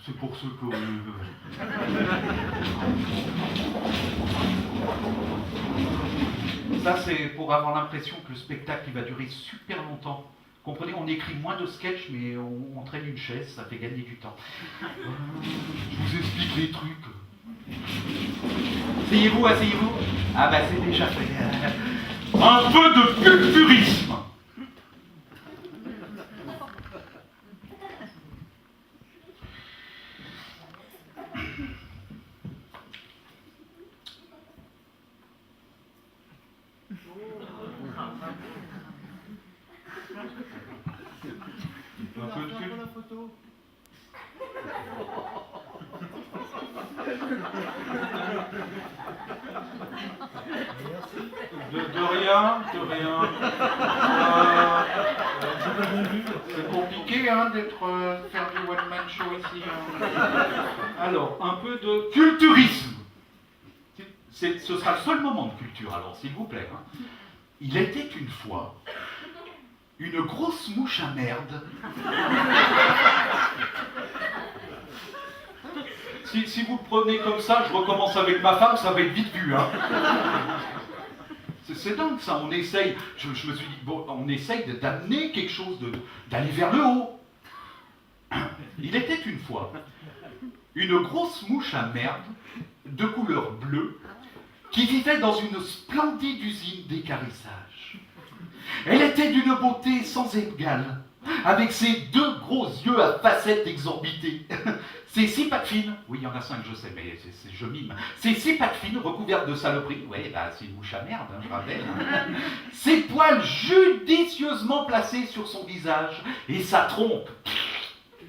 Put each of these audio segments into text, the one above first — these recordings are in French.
C'est pour ceux que... Ça, c'est pour avoir l'impression que le spectacle il va durer super longtemps. Comprenez, on écrit moins de sketchs, mais on traîne une chaise, ça fait gagner du temps. Je vous explique les trucs. Asseyez-vous, asseyez-vous. Ah bah c'est déjà fait. Un peu de culturisme. Un peu de culture. De rien, de rien. C'est compliqué hein, faire du one-man show ici. Hein. Alors, un peu de culturisme. Ce sera le seul moment de culture, alors, s'il vous plaît. Hein. Il était une fois une grosse mouche à merde. Si vous le prenez comme ça, je recommence avec ma femme, ça va être vite vu. Hein. C'est dingue ça, on essaye, je me suis dit, bon, on essaye d'amener quelque chose, d'aller vers le haut. Il était une fois une grosse mouche à merde, de couleur bleue, qui vivait dans une splendide usine d'équarrissage. Elle était d'une beauté sans égale, avec ses deux gros yeux à facettes exorbitées. Ses 6 pattes fines, oui, il y en a 5, je sais, mais je mime. Ses 6 pattes fines recouvertes de saloperies, ouais, bah c'est une mouche à merde, hein, je rappelle. Hein. Ses poils judicieusement placés sur son visage et sa trompe,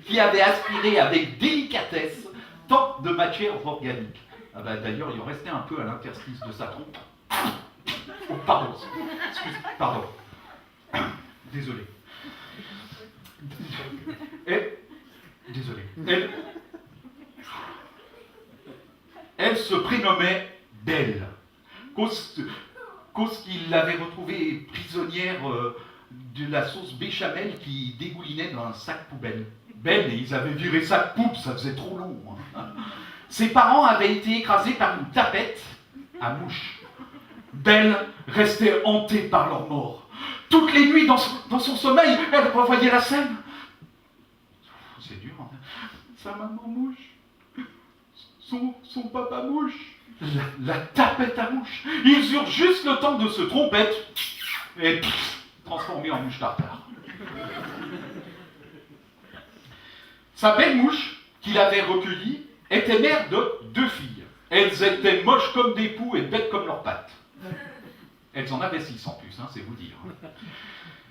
qui avait aspiré avec délicatesse tant de matières organiques. Ah bah, d'ailleurs, il en restait un peu à l'interstice de sa trompe. Oh, pardon, excusez, pardon. Désolé. Désolé. Elle se prénommait Belle, cause qu'il l'avait retrouvée prisonnière de la sauce béchamel qui dégoulinait dans un sac poubelle. Belle, ils avaient viré sac poube, ça faisait trop long. Hein. Ses parents avaient été écrasés par une tapette à mouche. Belle restait hantée par leur mort. Toutes les nuits, dans son sommeil, elle revoyait la scène. C'est dur, hein. Sa maman mouche. Son papa mouche, la tapette à mouche. Ils eurent juste le temps de se tromper et transformer en mouche tartare. Sa belle mouche, qu'il avait recueillie, était mère de 2 filles. Elles étaient moches comme des poux et bêtes comme leurs pattes. Elles en avaient 6 en plus, hein, c'est vous dire.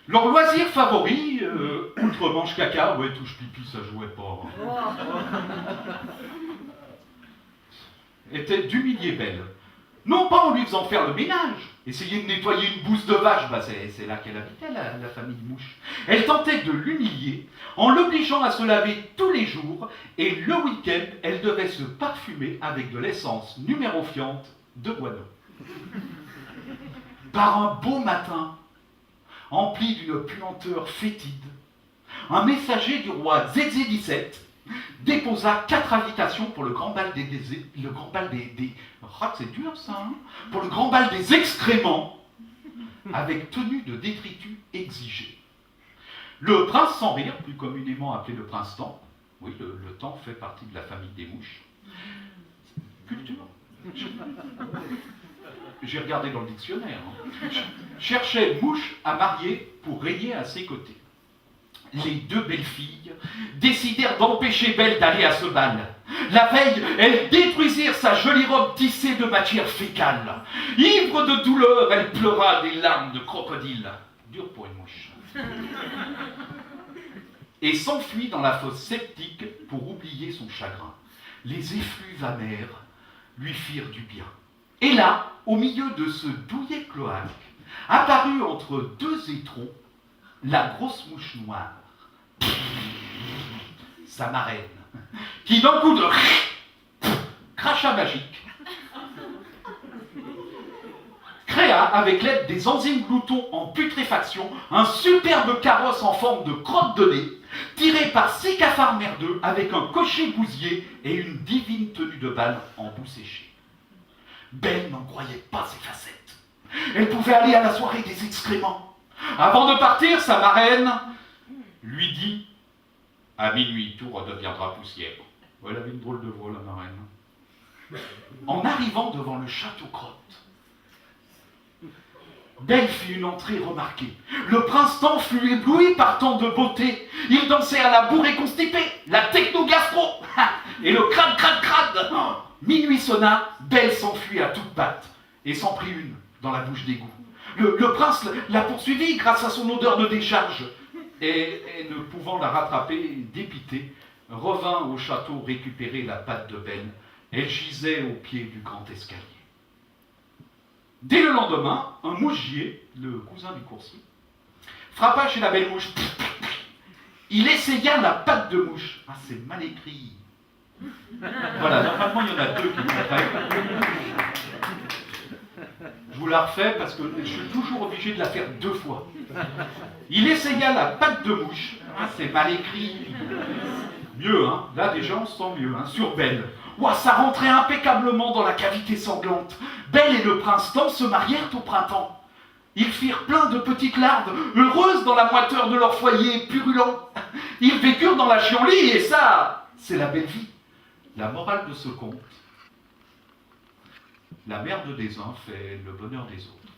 Leur loisir favori, outre manche caca, ouais, touche pipi, ça jouait pas. Était d'humilier Belle. Non pas en lui faisant faire le ménage, essayer de nettoyer une bouse de vache, bah c'est là qu'elle habitait, la famille mouche. Elle tentait de l'humilier en l'obligeant à se laver tous les jours, et le week-end, elle devait se parfumer avec de l'essence numérofiante de guano. Par un beau matin, empli d'une puanteur fétide, un messager du roi Zézé XVII déposa 4 invitations pour le grand bal c'est dur ça, hein, pour le grand bal des excréments, avec tenue de détritus exigée. Le prince sans rire, plus communément appelé le prince temps, oui, le temps fait partie de la famille des mouches. Culture. J'ai regardé dans le dictionnaire. Hein. Cherchait mouche à marier pour régner à ses côtés. Les 2 belles filles décidèrent d'empêcher Belle d'aller à ce bal. La veille, elles détruisirent sa jolie robe tissée de matière fécale. Ivre de douleur, elle pleura des larmes de crocodile. Dur pour une mouche. Et s'enfuit dans la fosse septique pour oublier son chagrin. Les effluves amers lui firent du bien. Et là, au milieu de ce douillet cloaque, apparut entre 2 étrons la grosse mouche noire, sa marraine, qui d'un coup de crachat magique, crée créa, avec l'aide des enzymes gloutons en putréfaction, un superbe carrosse en forme de crotte de nez, tiré par 6 cafards merdeux avec un cocher gousier et une divine tenue de bal en bout séché. Belle n'en croyait pas ses facettes. Elle pouvait aller à la soirée des excréments. Avant de partir, sa marraine lui dit « À minuit, tout redeviendra poussière. » Elle avait une drôle de voix, la marraine. En arrivant devant le château Crotte, Belle fit une entrée remarquée. Le prince-temps fut ébloui par tant de beauté. Il dansait à la bourrée constipée, la techno-gastro, et le crade-crade-crade. Minuit sonna, Belle s'enfuit à toutes pattes, et s'en prit une dans la bouche d'égout. Le prince la poursuivit grâce à son odeur de décharge, et ne pouvant la rattraper, dépité, revint au château récupérer la patte de Belle. Elle gisait au pied du grand escalier. Dès le lendemain, un mouchier, le cousin du coursier, frappa chez la belle mouche. Il essaya la patte de mouche. Ah, c'est mal écrit. Voilà, normalement, il y en a 2 qui comprennent. Je vous la refais parce que je suis toujours obligé de la faire 2 fois. Il essaya la patte de mouche. Ah, c'est mal écrit. Mieux, hein. Là, déjà, on se sent mieux, hein. Sur Belle. Ouah, ça rentrait impeccablement dans la cavité sanglante. Belle et le prince-temps se marièrent au printemps. Ils firent plein de petites larves, heureuses dans la moiteur de leur foyer purulent. Ils vécurent dans la chienlit, et ça, c'est la belle vie. La morale de ce conte: la merde des uns fait le bonheur des autres.